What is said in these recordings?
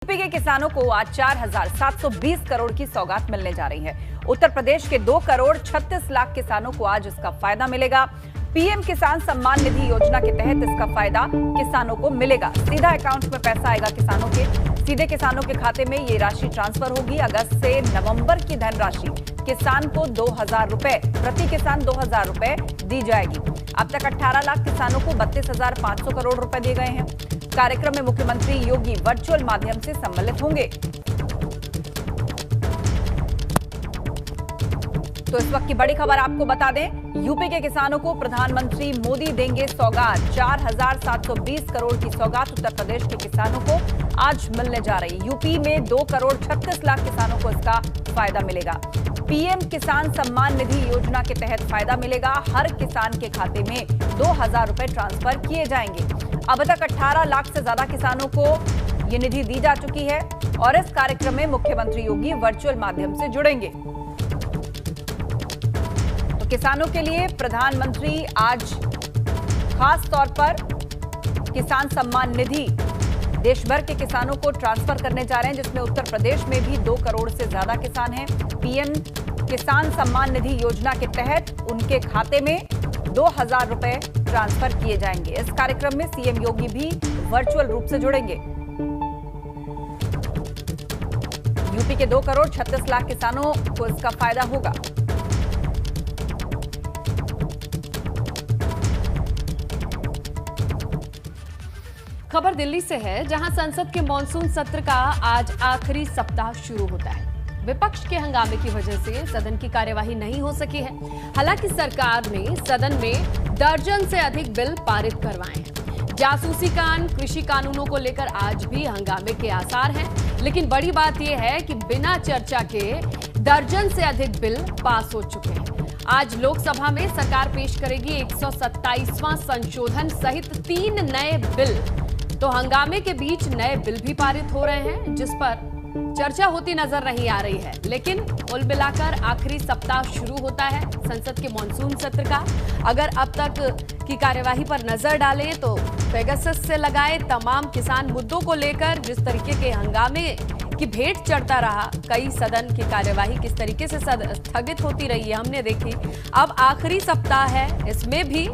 UP के किसानों को आज 4,720 करोड़ की सौगात मिलने जा रही है। उत्तर प्रदेश के 2 करोड़ 36 लाख किसानों को आज इसका फायदा मिलेगा। पीएम किसान सम्मान निधि योजना के तहत इसका फायदा किसानों को मिलेगा। सीधा अकाउंट में पैसा आएगा किसानों के, सीधे किसानों के खाते में ये राशि ट्रांसफर होगी। अगस्त से नवंबर की धनराशि किसान को 2,000 रुपए, प्रति किसान 2,000 रुपए दी जाएगी। अब तक 18 लाख किसानों को 32,500 करोड़ रुपए दिए गए हैं। कार्यक्रम में मुख्यमंत्री योगी वर्चुअल माध्यम से सम्मिलित होंगे। तो इस वक्त की बड़ी खबर आपको बता दें, यूपी के किसानों को प्रधानमंत्री मोदी देंगे सौगात। 4,720 करोड़ की सौगात उत्तर प्रदेश के किसानों को आज मिलने जा रही है। यूपी में 2 करोड़ 36 लाख किसानों को इसका फायदा मिलेगा। पीएम किसान सम्मान निधि योजना के तहत फायदा मिलेगा। हर किसान के खाते में 2,000 रुपए ट्रांसफर किए जाएंगे। अब तक 18 लाख से ज्यादा किसानों को ये निधि दी जा चुकी है और इस कार्यक्रम में मुख्यमंत्री योगी वर्चुअल माध्यम से जुड़ेंगे। तो किसानों के लिए प्रधानमंत्री आज खास तौर पर किसान सम्मान निधि देश भर के किसानों को ट्रांसफर करने जा रहे हैं, जिसमें उत्तर प्रदेश में भी 2 करोड़ से ज्यादा किसान हैं। पीएम किसान सम्मान निधि योजना के तहत उनके खाते में 2,000 रुपए ट्रांसफर किए जाएंगे। इस कार्यक्रम में सीएम योगी भी वर्चुअल रूप से जुड़ेंगे। यूपी के 2 करोड़ 36 लाख किसानों को इसका फायदा होगा। खबर दिल्ली से है, जहां संसद के मॉनसून सत्र का आज आखिरी सप्ताह शुरू होता है। विपक्ष के हंगामे की वजह से सदन की कार्यवाही नहीं हो सकी है। हालांकि सरकार ने सदन में दर्जन से अधिक बिल पारित करवाए हैं। जासूसी कांड, कृषि कानूनों को लेकर आज भी हंगामे के आसार हैं। लेकिन बड़ी बात यह है कि बिना चर्चा के दर्जन से अधिक बिल पास हो चुके हैं। आज लोकसभा में सरकार पेश करेगी 127वां संशोधन सहित 3 नए बिल। तो हंगामे के बीच नए बिल भी पारित हो रहे हैं, जिस पर चर्चा होती नजर नहीं आ रही है। लेकिन कुल मिलाकर आखिरी सप्ताह शुरू होता है संसद के मॉनसून सत्र का। अगर अब तक की कार्यवाही पर नजर डालें तो पेगासस से लगाए तमाम किसान मुद्दों को लेकर जिस तरीके के हंगामे की भेंट चढ़ता रहा, कई सदन की कार्यवाही किस तरीके से स्थगित होती रही है हमने देखी। अब आखिरी सप्ताह है, इसमें भी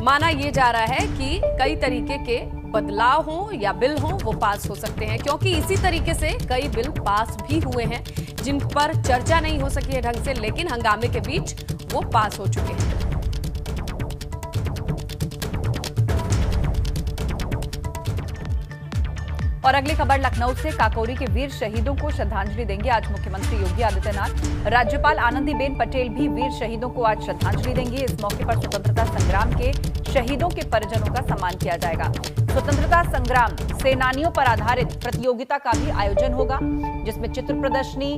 माना यह जा रहा है कि कई तरीके के बदलाव हो या बिल हो वो पास हो सकते हैं, क्योंकि इसी तरीके से कई बिल पास भी हुए हैं जिन पर चर्चा नहीं हो सकी है ढंग से, लेकिन हंगामे के बीच वो पास हो चुके हैं। और अगली खबर लखनऊ से, काकोरी के वीर शहीदों को श्रद्धांजलि देंगे आज मुख्यमंत्री योगी आदित्यनाथ। राज्यपाल आनंदीबेन पटेल भी वीर शहीदों को आज श्रद्धांजलि देंगी। इस मौके पर स्वतंत्रता संग्राम के शहीदों के परिजनों का सम्मान किया जाएगा। स्वतंत्रता संग्राम सेनानियों पर आधारित प्रतियोगिता का भी आयोजन होगा, जिसमें चित्र प्रदर्शनी,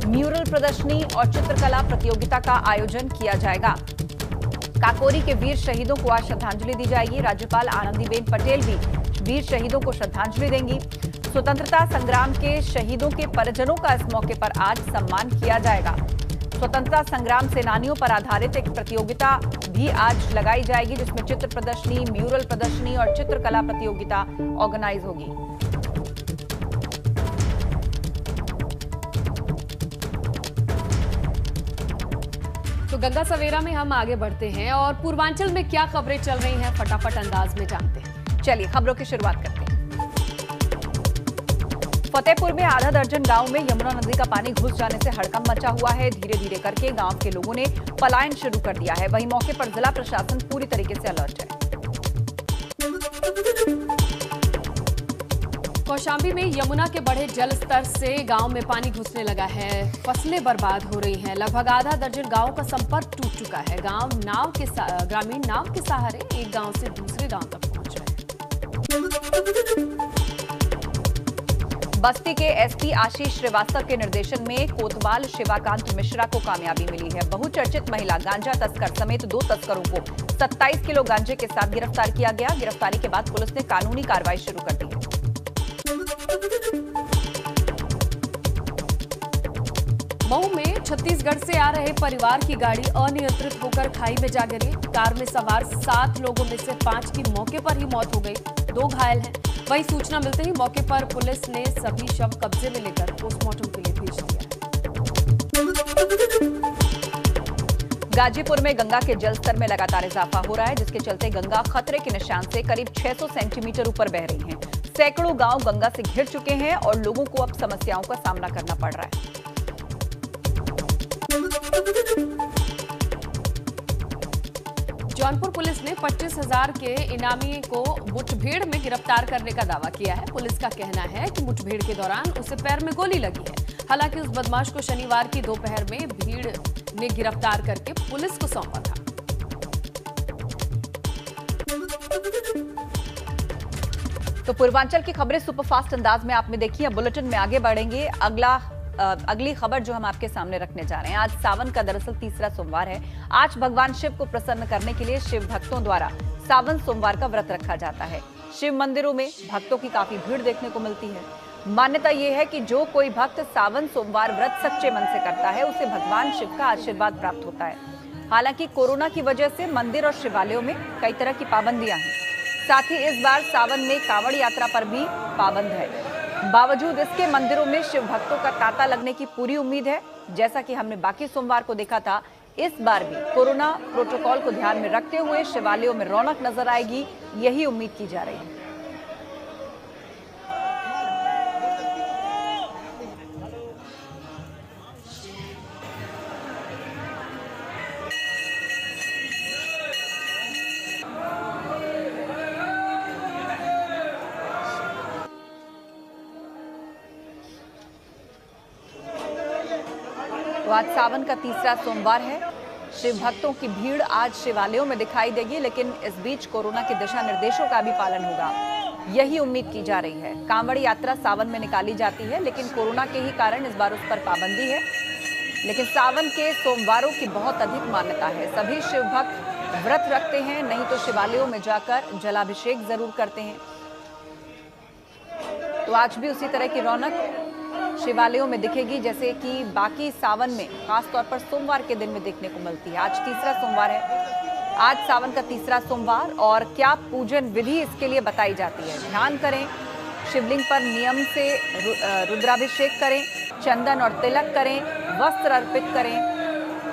म्यूरल प्रदर्शनी और चित्रकला प्रतियोगिता का आयोजन किया जाएगा। काकोरी के वीर शहीदों को आज श्रद्धांजलि दी जाएगी। राज्यपाल आनंदीबेन पटेल भी वीर शहीदों को श्रद्धांजलि देंगी। स्वतंत्रता संग्राम के शहीदों के परिजनों का इस मौके पर आज सम्मान किया जाएगा। स्वतंत्रता संग्राम सेनानियों पर आधारित एक प्रतियोगिता भी आज लगाई जाएगी, जिसमें चित्र प्रदर्शनी, म्यूरल प्रदर्शनी और चित्रकला प्रतियोगिता ऑर्गेनाइज होगी। तो गंगा सवेरा में हम आगे बढ़ते हैं और पूर्वांचल में क्या खबरें चल रही हैं फटाफट अंदाज में जानते हैं। चलिए खबरों की शुरुआत करते हैं। फतेहपुर में आधा दर्जन गांव में यमुना नदी का पानी घुस जाने से हड़कंप मचा हुआ है। धीरे धीरे करके गांव के लोगों ने पलायन शुरू कर दिया है। वहीं मौके पर जिला प्रशासन पूरी तरीके से अलर्ट है। कौशाम्बी में यमुना के बढ़े जल स्तर से गांव में पानी घुसने लगा है। फसलें बर्बाद हो रही हैं। लगभग आधा दर्जन गांवों का संपर्क टूट चुका है। ग्रामीण नाव के सहारे एक गांव से दूसरे गांव तक पहुंच रहे हैं। बस्ती के एसपी आशीष श्रीवास्तव के निर्देशन में कोतवाल शिवाकांत मिश्रा को कामयाबी मिली है। बहुचर्चित महिला गांजा तस्कर समेत 2 तस्करों को 27 किलो गांजे के साथ गिरफ्तार किया गया। गिरफ्तारी के बाद पुलिस ने कानूनी कार्रवाई शुरू कर दी है। मऊ में छत्तीसगढ़ से आ रहे परिवार की गाड़ी अनियंत्रित होकर खाई में जा गिरी। कार में सवार 7 लोगों में से 5 की मौके पर ही मौत हो गई, 2 घायल हैं। वहीं सूचना मिलते ही मौके पर पुलिस ने सभी शव कब्जे में लेकर पोस्टमार्टम के लिए भेज दिया है। गाजीपुर में गंगा के जलस्तर में लगातार इजाफा हो रहा है, जिसके चलते गंगा खतरे के निशान से करीब 600 सेंटीमीटर ऊपर बह रही है। सैकड़ों गांव गंगा से घिर चुके हैं और लोगों को अब समस्याओं का सामना करना पड़ रहा है। जौनपुर पुलिस ने 25,000 के इनामी को मुठभेड़ में गिरफ्तार करने का दावा किया है। पुलिस का कहना है कि मुठभेड़ के दौरान उसे पैर में गोली लगी है। हालांकि उस बदमाश को शनिवार की दोपहर में भीड़ ने गिरफ्तार करके पुलिस को सौंपा था। तो पूर्वांचल की खबरें सुपरफास्ट अंदाज में आपने देखी है। बुलेटिन में आगे बढ़ेंगे। अगली खबर जो हम आपके सामने रखने जा रहे हैं, आज सावन का दरअसल तीसरा सोमवार है। आज भगवान शिव को प्रसन्न करने के लिए शिव भक्तों द्वारा सावन सोमवार का व्रत रखा जाता है। शिव मंदिरों में भक्तों की काफी भीड़ देखने को मिलती है। मान्यता यह है कि जो कोई भक्त सावन सोमवार व्रत सच्चे मन से करता है, उसे भगवान शिव का आशीर्वाद प्राप्त होता है। हालांकि कोरोना की वजह से मंदिर और शिवालयों में कई तरह की पाबंदियां हैं। साथ ही इस बार सावन में कांवड़ यात्रा पर भी पाबंद है। बावजूद इसके मंदिरों में शिव भक्तों का तांता लगने की पूरी उम्मीद है। जैसा कि हमने बाकी सोमवार को देखा था, इस बार भी कोरोना प्रोटोकॉल को ध्यान में रखते हुए शिवालयों में रौनक नजर आएगी, यही उम्मीद की जा रही है। तो आज सावन का तीसरा सोमवार है। शिव भक्तों की भीड़ आज शिवालयों में दिखाई देगी, लेकिन इस बीच कोरोना के दिशा निर्देशों का भी पालन होगा, यही उम्मीद की जा रही है। कांवड़ यात्रा सावन में निकाली जाती है, लेकिन कोरोना के ही कारण इस बार उस पर पाबंदी है। लेकिन सावन के सोमवारों की बहुत अधिक मान्यता है। सभी शिव भक्त व्रत रखते हैं, नहीं तो शिवालयों में जाकर जलाभिषेक जरूर करते हैं। तो आज भी उसी तरह की रौनक शिवालयों में दिखेगी जैसे कि बाकी सावन में, खासतौर पर सोमवार के दिन में देखने को मिलती है। आज तीसरा सोमवार है। आज सावन का तीसरा सोमवार, और क्या पूजन विधि इसके लिए बताई जाती है। ध्यान करें, शिवलिंग पर नियम से रुद्राभिषेक करें, चंदन और तिलक करें, वस्त्र अर्पित करें।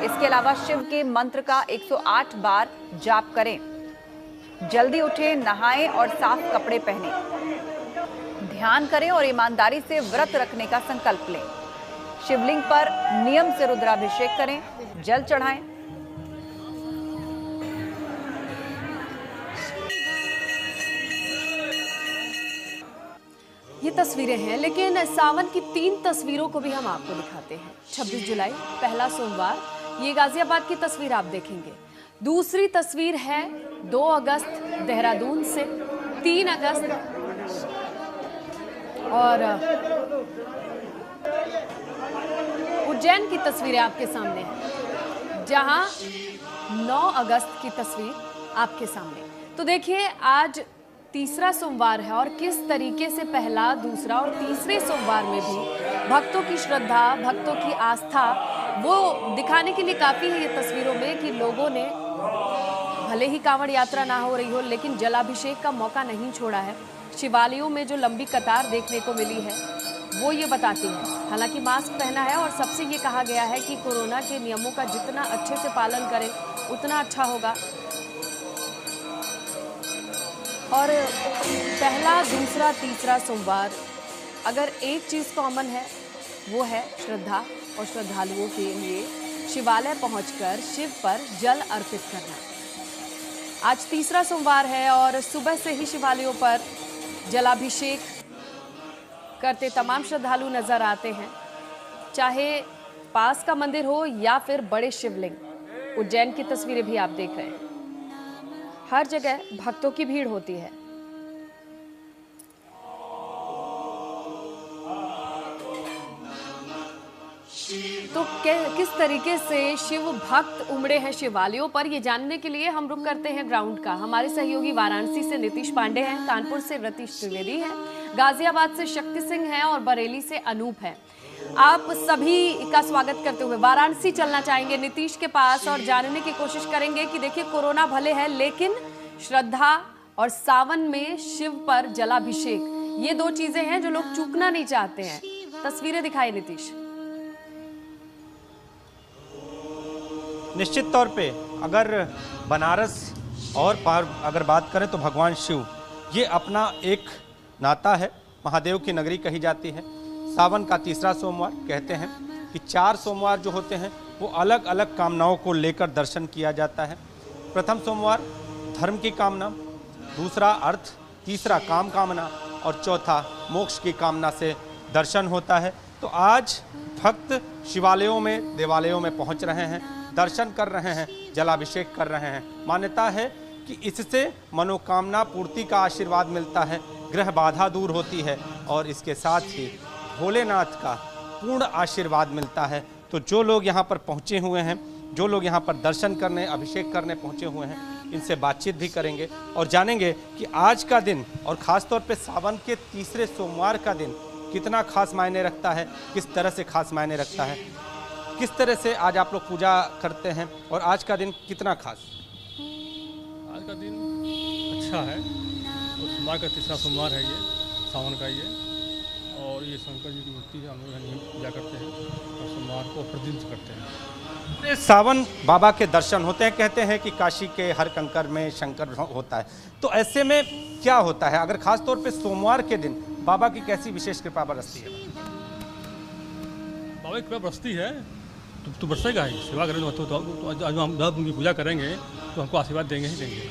इसके अलावा शिव के मंत्र का 108 बार जाप करें। जल्दी उठें, नहाएं और साफ कपड़े पहनें। ध्यान करें और ईमानदारी से व्रत रखने का संकल्प लें। शिवलिंग पर नियम से रुद्राभिषेक करें, जल चढ़ाएं। ये तस्वीरें हैं, लेकिन सावन की 3 तस्वीरों को भी हम आपको दिखाते हैं। 26 जुलाई पहला सोमवार, ये गाजियाबाद की तस्वीर आप देखेंगे। दूसरी तस्वीर है 2 अगस्त देहरादून से, 3 अगस्त और उज्जैन की तस्वीरें आपके सामने हैं, जहां 9 अगस्त की तस्वीर आपके सामने। तो देखिए, आज तीसरा सोमवार है और किस तरीके से पहला, दूसरा और तीसरे सोमवार में भी भक्तों की श्रद्धा, भक्तों की आस्था वो दिखाने के लिए काफ़ी है ये तस्वीरों में कि लोगों ने भले ही कांवड़ यात्रा ना हो रही हो, लेकिन जलाभिषेक का मौका नहीं छोड़ा है। शिवालयों में जो लंबी कतार देखने को मिली है वो ये बताती है। हालांकि मास्क पहना है और सबसे ये कहा गया है कि कोरोना के नियमों का जितना अच्छे से पालन करें उतना अच्छा होगा। और पहला, दूसरा, तीसरा सोमवार, अगर एक चीज़ कॉमन है वो है श्रद्धा, और श्रद्धालुओं के लिए शिवालय पहुंचकर शिव पर जल अर्पित करना। आज तीसरा सोमवार है और सुबह से ही शिवालयों पर जलाभिषेक करते तमाम श्रद्धालु नजर आते हैं, चाहे पास का मंदिर हो या फिर बड़े शिवलिंग। उज्जैन की तस्वीरें भी आप देख रहे हैं, हर जगह भक्तों की भीड़ होती है। तो किस तरीके से शिव भक्त उमड़े हैं शिवालयों पर, ये जानने के लिए हम रुक करते हैं ग्राउंड का। हमारे सहयोगी वाराणसी से नीतीश पांडे हैं, कानपुर से रतीश त्रिवेदी हैं, गाजियाबाद से शक्ति सिंह हैं और बरेली से अनूप हैं। आप सभी का स्वागत करते हुए वाराणसी चलना चाहेंगे नीतीश के पास और जानने की कोशिश करेंगे कि देखिए, कोरोना भले है लेकिन श्रद्धा और सावन में शिव पर जलाभिषेक, ये दो चीजें हैं जो लोग चूकना नहीं चाहते हैं। तस्वीरें दिखाई नीतीश। निश्चित तौर पे अगर बनारस और अगर बात करें तो भगवान शिव, ये अपना एक नाता है। महादेव की नगरी कही जाती है। सावन का तीसरा सोमवार, कहते हैं कि 4 सोमवार जो होते हैं वो अलग अलग कामनाओं को लेकर दर्शन किया जाता है। प्रथम सोमवार धर्म की कामना, दूसरा अर्थ, तीसरा काम कामना और चौथा मोक्ष की कामना से दर्शन होता है। तो आज भक्त शिवालयों में, देवालयों में पहुंच रहे हैं, दर्शन कर रहे हैं, जलाभिषेक कर रहे हैं। मान्यता है कि इससे मनोकामना पूर्ति का आशीर्वाद मिलता है, ग्रह बाधा दूर होती है और इसके साथ ही भोलेनाथ का पूर्ण आशीर्वाद मिलता है। तो जो लोग यहाँ पर पहुँचे हुए हैं, जो लोग यहाँ पर दर्शन करने, अभिषेक करने पहुँचे हुए हैं, इनसे बातचीत भी करेंगे और जानेंगे कि आज का दिन और ख़ास तौर पे सावन के तीसरे सोमवार का दिन कितना खास मायने रखता है, किस तरह से खास मायने रखता है, किस तरह से आज आप लोग पूजा करते हैं और आज का दिन कितना खास। आज का दिन अच्छा है और सोमवार का तीसरा सोमवार है ये, सावन का ये, और ये शंकर जी की मूर्ति है, हम लोग यहाँ पूजा करते हैं और सोमवार को प्रतिदिन करते हैं। सावन बाबा के दर्शन होते हैं, कहते हैं कि काशी के हर कंकर में शंकर होता है। तो ऐसे में क्या होता है, अगर खास तौर पे सोमवार के दिन बाबा की कैसी विशेष कृपा बरसती है? बाबा की कृपा बरसती है तो बरसेगा ही। सेवा करेंगे तो आज हम उनकी पूजा करेंगे तो हमको आशीर्वाद देंगे ही देंगे।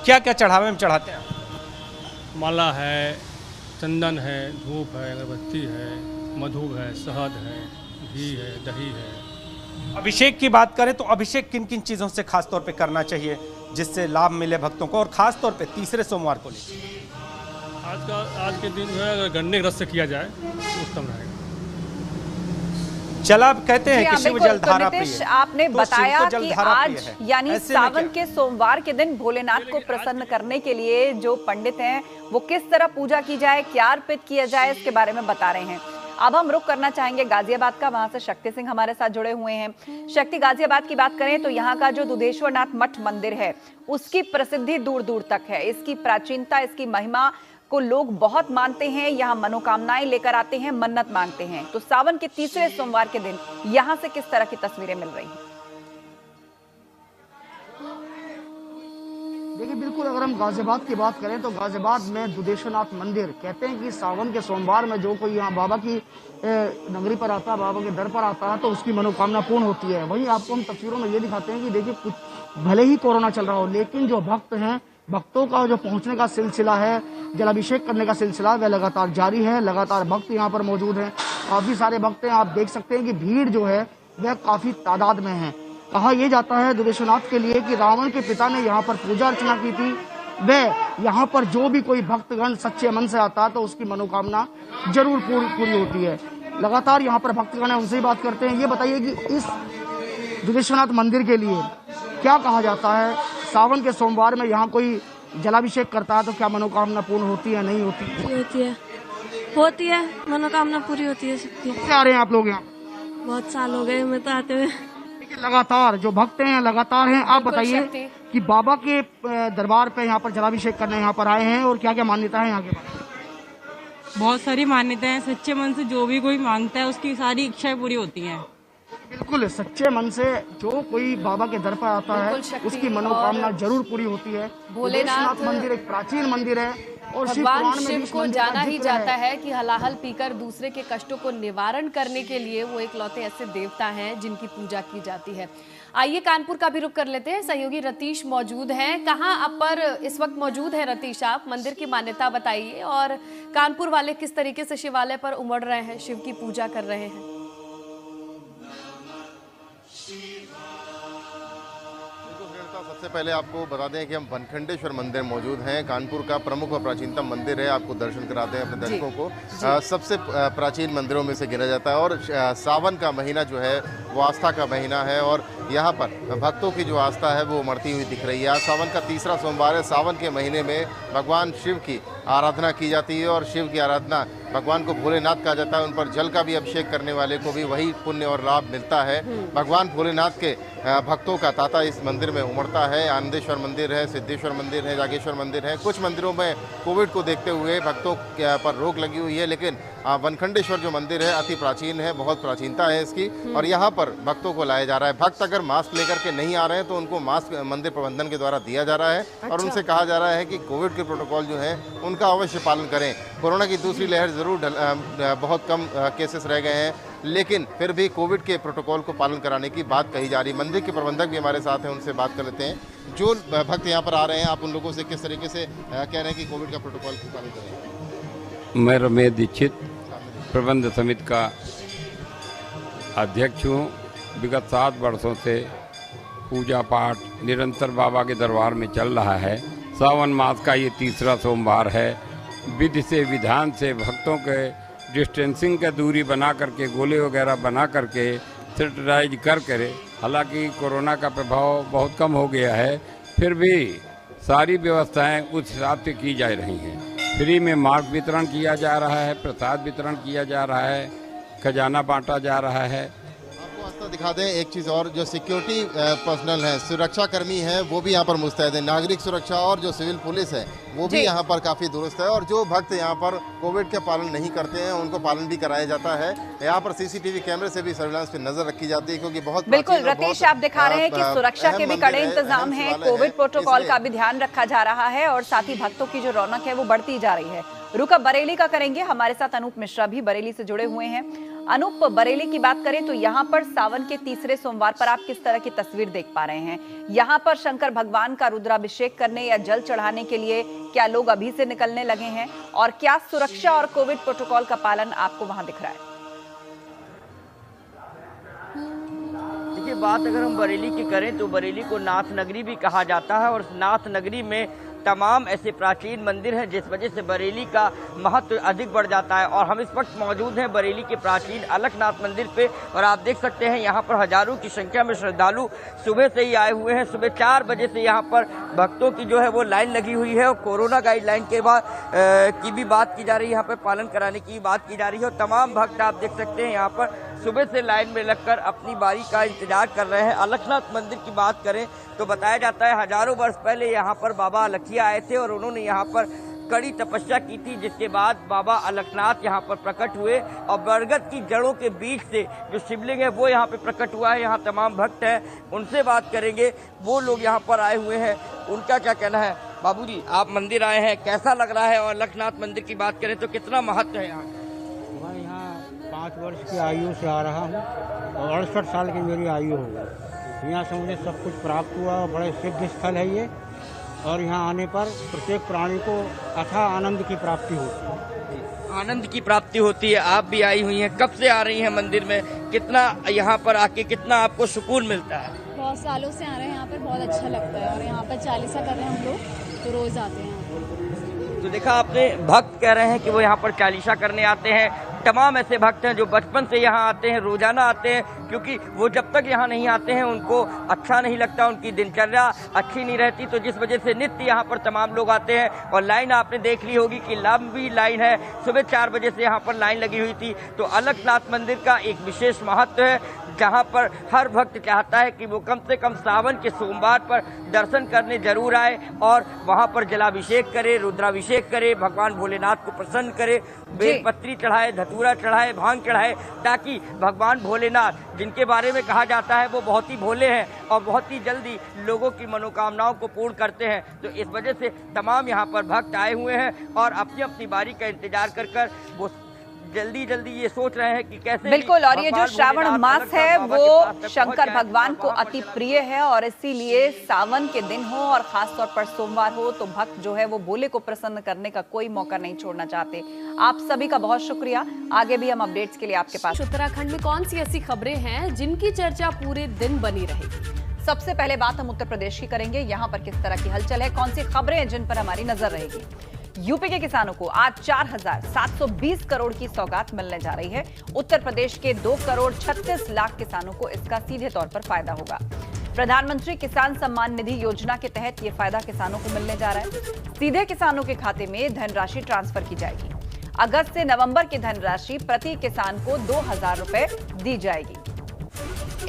क्या क्या चढ़ावे में चढ़ाते हैं? माला है, चंदन है, धूप है, अगरबत्ती है, मधु है, शहद है, घी है, दही है। अभिषेक की बात करें तो अभिषेक किन किन चीज़ों से खास तौर पे करना चाहिए जिससे लाभ मिले भक्तों को, और खास तौर पे तीसरे सोमवार को लेकर? आज के दिन जो है अगर गन्ने के रस से किया जाए तो उत्तम रहेगा। जला कहते हैं कि शिव बिल्कुल। जल धारा तो नीतीश, प्रिय। आपने तो बताया शिव को जल कि धारा आज प्रिय है। यानी ऐसे में सावन क्या? के सोमवार के दिन भोलेनाथ को प्रसन्न करने के लिए जो पंडित हैं वो किस तरह पूजा की जाए, क्या अर्पित किया जाए, इसके बारे में बता रहे हैं। अब हम रुख करना चाहेंगे गाजियाबाद का, वहां से शक्ति सिंह हमारे साथ जुड़े हुए हैं। शक्ति, गाजियाबाद की बात करें तो यहाँ का जो दुधेश्वरनाथ मठ मंदिर है उसकी प्रसिद्धि दूर दूर तक है। इसकी प्राचीनता, इसकी महिमा को लोग बहुत मानते हैं, यहाँ मनोकामनाएं लेकर आते हैं, मन्नत मांगते हैं। तो सावन के तीसरे सोमवार के दिन यहाँ से किस तरह की तस्वीरें मिल रही हैं? देखिए, बिल्कुल अगर हम गाजियाबाद की बात करें तो गाजियाबाद में दुधेश्वरनाथ मंदिर, कहते हैं कि सावन के सोमवार में जो कोई यहाँ बाबा की नगरी पर आता है, बाबा के दर पर आता है तो उसकी मनोकामना पूर्ण होती है। वहीं आपको हम तस्वीरों में ये दिखाते हैं कि देखिए, कुछ भले ही कोरोना चल रहा हो लेकिन जो भक्त हैं, भक्तों का जो पहुंचने का सिलसिला है, जलाभिषेक करने का सिलसिला वह लगातार जारी है। लगातार भक्त यहाँ पर मौजूद हैं, काफी सारे भक्त हैं। आप देख सकते हैं कि भीड़ जो है वह काफी तादाद में है। कहा यह जाता है दुधेश्वरनाथ के लिए कि रावण के पिता ने यहाँ पर पूजा अर्चना की थी। वह यहाँ पर जो भी कोई भक्तगण सच्चे मन से आता है तो उसकी मनोकामना जरूर पूरी होती है। लगातार यहाँ पर भक्तगण है, उनसे ही बात करते हैं। ये बताइए कि इस दुधेश्वरनाथ मंदिर के लिए क्या कहा जाता है, सावन के सोमवार में यहाँ कोई जलाभिषेक करता है तो क्या मनोकामना पूर्ण होती है, नहीं होती? होती है, मनोकामना पूरी होती है सबकी। कैसे आ रहे हैं आप लोग यहाँ? बहुत साल हो गए मैं तो आते हुए। लगातार जो भक्त हैं लगातार हैं। आप बताइए कि बाबा के दरबार पे यहाँ पर जलाभिषेक करने यहाँ पर आए हैं और क्या क्या मान्यता है यहाँ के बारे में? बहुत सारी मान्यताएं हैं। सच्चे मन से जो भी कोई मांगता है उसकी सारी इच्छाएं पूरी होती हैं। बिल्कुल, सच्चे मन से जो कोई बाबा के दर पर आता है उसकी मनोकामना जरूर पूरी होती है। भोलेनाथ मंदिर एक प्राचीन मंदिर है और भगवान शिव को जाना ही जाता है कि हलाहल पीकर दूसरे के कष्टों को निवारण करने के लिए वो एकलौते ऐसे देवता हैं जिनकी पूजा की जाती है। आइए कानपुर का भी रुख कर लेते हैं। सहयोगी रतीश मौजूद हैं। कहाँ आप पर इस वक्त मौजूद है रतीश? आप मंदिर की मान्यता बताइए और कानपुर वाले किस तरीके से शिवालय पर उमड़ रहे हैं, शिव की पूजा कर रहे हैं। सबसे पहले आपको बता दें कि हम वनखंडेश्वर मंदिर मौजूद हैं। कानपुर का प्रमुख और प्राचीनतम मंदिर है। आपको दर्शन कराते हैं अपने दर्शकों को। सबसे प्राचीन मंदिरों में से गिना जाता है और सावन का महीना जो है वो आस्था का महीना है और यहाँ पर भक्तों की जो आस्था है वो उमड़ती हुई दिख रही है। आज सावन का तीसरा सोमवार है। सावन के महीने में भगवान शिव की आराधना की जाती है और शिव की आराधना भगवान को भोलेनाथ कहा जाता है। उन पर जल का भी अभिषेक करने वाले को भी वही पुण्य और लाभ मिलता है। भगवान भोलेनाथ के भक्तों का तांता इस मंदिर में उमड़ता है। आनंदेश्वर मंदिर है, सिद्धेश्वर मंदिर है, जागेश्वर मंदिर है। कुछ मंदिरों में कोविड को देखते हुए भक्तों पर रोक लगी हुई है, लेकिन वनखंडेश्वर जो मंदिर है अति प्राचीन है, बहुत प्राचीनता है इसकी और यहाँ पर भक्तों को लाया जा रहा है। भक्त अगर मास्क लेकर के नहीं आ रहे हैं तो उनको मास्क मंदिर प्रबंधन के द्वारा दिया जा रहा है और उनसे कहा जा रहा है कि कोविड के प्रोटोकॉल जो है उनका अवश्य पालन करें। कोरोना की दूसरी लहर जरूर बहुत कम केसेस रह गए हैं, लेकिन फिर भी कोविड के प्रोटोकॉल को पालन कराने की बात कही जा रही है। मंदिर के प्रबंधक भी हमारे साथ हैं, उनसे बात कर लेते हैं। जो भक्त यहाँ पर आ रहे हैं, आप उन लोगों से किस तरीके से कह रहे हैं कि कोविड का प्रोटोकॉल को पालन करें? मैं रमेश दीक्षित प्रबंध समिति का अध्यक्ष हूँ। विगत 7 वर्षों से पूजा पाठ निरंतर बाबा के दरबार में चल रहा है। सावन मास का ये तीसरा सोमवार है। विधि से विधान से भक्तों के डिस्टेंसिंग का दूरी बना करके, गोले वगैरह बना करके, सैनिटाइज कर हालांकि कोरोना का प्रभाव बहुत कम हो गया है, फिर भी सारी व्यवस्थाएं उस हिसाब से की जा रही हैं। फ्री में मास्क वितरण किया जा रहा है, प्रसाद वितरण किया जा रहा है, खजाना बांटा जा रहा है। आपको आस्था दिखा दें एक चीज़ और, जो सिक्योरिटी पर्सनल है, सुरक्षा कर्मी है, वो भी यहाँ पर मुस्तैद है। नागरिक सुरक्षा और जो सिविल पुलिस है वो भी यहाँ पर काफ़ी दुरुस्त है और जो भक्त यहाँ पर कोविड के पालन नहीं करते हैं उनको पालन भी कराया जाता है। यहाँ पर सीसीटीवी कैमरे से भी सर्विलांस पे नजर रखी जाती है, क्योंकि बहुत बिल्कुल रतीश, आप दिखा रहे हैं कि सुरक्षा के भी कड़े इंतजाम हैं, कोविड प्रोटोकॉल का भी ध्यान रखा जा रहा है और साथ ही भक्तों की जो रौनक है वो बढ़ती जा रही है। रुक अब बरेली का करेंगे, हमारे साथ अनूप मिश्रा भी बरेली से जुड़े हुए हैं। अनूप, बरेली की बात करें तो यहाँ पर सावन के तीसरे सोमवार पर आप किस तरह की तस्वीर देख पा रहे हैं? यहाँ पर शंकर भगवान का रुद्राभिषेक करने या जल चढ़ाने के लिए क्या लोग अभी से निकलने लगे हैं और क्या सुरक्षा और कोविड प्रोटोकॉल का पालन आपको वहां दिख रहा है? देखिए, बात अगर हम बरेली की करें तो बरेली को नाथ नगरी भी कहा जाता है और नाथ नगरी में तमाम ऐसे प्राचीन मंदिर हैं जिस वजह से बरेली का महत्व अधिक बढ़ जाता है। और हम इस वक्त मौजूद हैं बरेली के प्राचीन अलकनाथ मंदिर पे और आप देख सकते हैं यहाँ पर हजारों की संख्या में श्रद्धालु सुबह से ही आए हुए हैं। सुबह 4 बजे से यहाँ पर भक्तों की जो है वो लाइन लगी हुई है और कोरोना गाइडलाइन के बाद की भी बात की जा रही है, यहाँ पर पालन कराने की बात की जा रही है और तमाम भक्त आप देख सकते हैं यहाँ पर सुबह से लाइन में लगकर अपनी बारी का इंतजार कर रहे हैं। अलकनाथ मंदिर की बात करें तो बताया जाता है हजारों वर्ष पहले यहाँ पर बाबा अलखिया आए थे और उन्होंने यहाँ पर कड़ी तपस्या की थी, जिसके बाद बाबा अलकनाथ यहाँ पर प्रकट हुए और बरगद की जड़ों के बीच से जो शिवलिंग है वो यहाँ पे प्रकट हुआ है। यहाँ तमाम भक्त हैं, उनसे बात करेंगे, वो लोग यहाँ पर आए हुए हैं, उनका क्या कहना है। बाबूजी, आप मंदिर आए हैं, कैसा लग रहा है? और अलकनाथ मंदिर की बात करें तो कितना महत्व है यहाँ? मैं यहाँ 5 वर्ष की आयु से आ रहा हूँ और 68 साल की मेरी आयु हो गई। यहाँ से मुझे सब कुछ प्राप्त हुआ और बड़े सिद्ध स्थल है ये और यहाँ आने पर प्रत्येक प्राणी को अथाह आनंद की प्राप्ति होती है। आनंद की प्राप्ति होती है। आप भी आई हुई हैं, कब से आ रही हैं मंदिर में? कितना यहाँ पर आके कितना आपको सुकून मिलता है? बहुत सालों से आ रहे हैं यहाँ पर, बहुत अच्छा लगता है और यहाँ पर चालीसा कर रहे हैं हम लोग, तो रोज आते हैं। तो देखा आपने, भक्त कह रहे हैं कि वो यहाँ पर चालीसा करने आते हैं। तमाम ऐसे भक्त हैं जो बचपन से यहाँ आते हैं, रोजाना आते हैं, क्योंकि वो जब तक यहाँ नहीं आते हैं उनको अच्छा नहीं लगता, उनकी दिनचर्या अच्छी नहीं रहती, तो जिस वजह से नित्य यहाँ पर तमाम लोग आते हैं। और लाइन आपने देख ली होगी कि लंबी लाइन है, सुबह 4 बजे से यहाँ पर लाइन लगी हुई थी। तो अलकनाथ मंदिर का एक विशेष महत्व है, जहाँ पर हर भक्त चाहता है कि वो कम से कम सावन के सोमवार पर दर्शन करने जरूर आए और वहाँ पर जलाभिषेक करे, रुद्राभिषेक करे, भगवान भोलेनाथ को प्रसन्न करे, बेलपत्री चढ़ाए, धतूरा चढ़ाए, भांग चढ़ाए, ताकि भगवान भोलेनाथ जिनके बारे में कहा जाता है वो बहुत ही भोले हैं और बहुत ही जल्दी लोगों की मनोकामनाओं को पूर्ण करते हैं। तो इस वजह से तमाम यहाँ पर भक्त आए हुए हैं और अपनी अपनी बारी का इंतजार कर वो जल्दी जल्दी ये सोच रहे हैं कि कैसे। बिल्कुल, और ये जो श्रावण मास है वो शंकर भगवान को अति प्रिय है और इसीलिए सावन के दिन हो और खास तौर पर सोमवार हो तो भक्त जो है वो भोले को प्रसन्न करने का कोई मौका नहीं छोड़ना चाहते। आप सभी का बहुत शुक्रिया। आगे भी हम अपडेट्स के लिए आपके पास। उत्तराखंड में कौन सी ऐसी खबरें हैं जिनकी चर्चा पूरे दिन बनी रहेगी? सबसे पहले बात हम उत्तर प्रदेश की करेंगे। यहाँ पर किस तरह की हलचल है, कौन सी खबरें हैं जिन पर हमारी नजर रहेगी? यूपी के किसानों को आज 4,720 करोड़ की सौगात मिलने जा रही है। उत्तर प्रदेश के 2,36,00,000 किसानों को इसका सीधे तौर पर फायदा होगा। प्रधानमंत्री किसान सम्मान निधि योजना के तहत यह फायदा किसानों को मिलने जा रहा है। सीधे किसानों के खाते में धनराशि ट्रांसफर की जाएगी। अगस्त से नवंबर की धनराशि प्रति किसान को 2,000 रुपए दी जाएगी।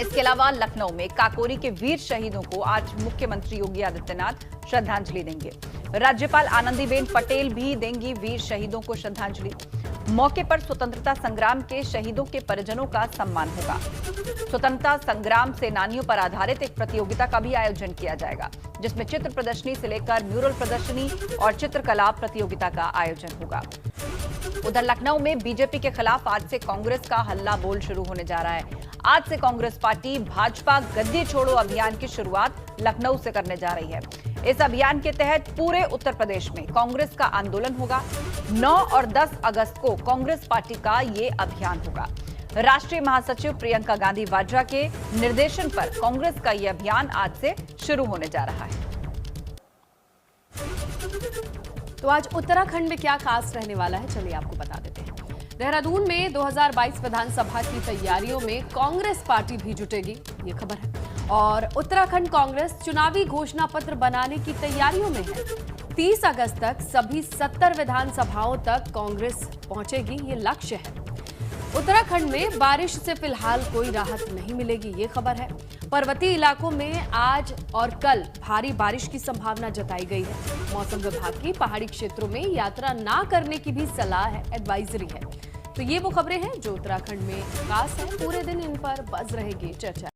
इसके अलावा लखनऊ में काकोरी के वीर शहीदों को आज मुख्यमंत्री योगी आदित्यनाथ श्रद्धांजलि देंगे। राज्यपाल आनंदीबेन पटेल भी देंगी वीर शहीदों को श्रद्धांजलि। मौके पर स्वतंत्रता संग्राम के शहीदों के परिजनों का सम्मान होगा। स्वतंत्रता संग्राम सेनानियों पर आधारित एक प्रतियोगिता का भी आयोजन किया जाएगा, जिसमें चित्र प्रदर्शनी से लेकर म्यूरल प्रदर्शनी और चित्रकला प्रतियोगिता का आयोजन होगा। उधर लखनऊ में बीजेपी के खिलाफ आज से कांग्रेस का हल्ला बोल शुरू होने जा रहा है। आज से कांग्रेस पार्टी भाजपा गद्दी छोड़ो अभियान की शुरुआत लखनऊ से करने जा रही है। इस अभियान के तहत पूरे उत्तर प्रदेश में कांग्रेस का आंदोलन होगा। 9 और 10 अगस्त को कांग्रेस पार्टी का ये अभियान होगा। राष्ट्रीय महासचिव प्रियंका गांधी वाड्रा के निर्देशन पर कांग्रेस का ये अभियान आज से शुरू होने जा रहा है। तो आज उत्तराखंड में क्या खास रहने वाला है, चलिए आपको बता देते हैं। देहरादून में 2022 विधानसभा की तैयारियों में कांग्रेस पार्टी भी जुटेगी, ये खबर है। और उत्तराखंड कांग्रेस चुनावी घोषणा पत्र बनाने की तैयारियों में है। 30 अगस्त तक सभी 70 विधानसभाओं तक कांग्रेस पहुंचेगी, ये लक्ष्य है। उत्तराखंड में बारिश से फिलहाल कोई राहत नहीं मिलेगी, ये खबर है। पर्वतीय इलाकों में आज और कल भारी बारिश की संभावना जताई गई है। मौसम विभाग की पहाड़ी क्षेत्रों में यात्रा ना करने की भी सलाह है, एडवाइजरी है। तो ये वो खबरें हैं जो उत्तराखंड में खास है। पूरे दिन इन पर बज रहेगी चर्चा।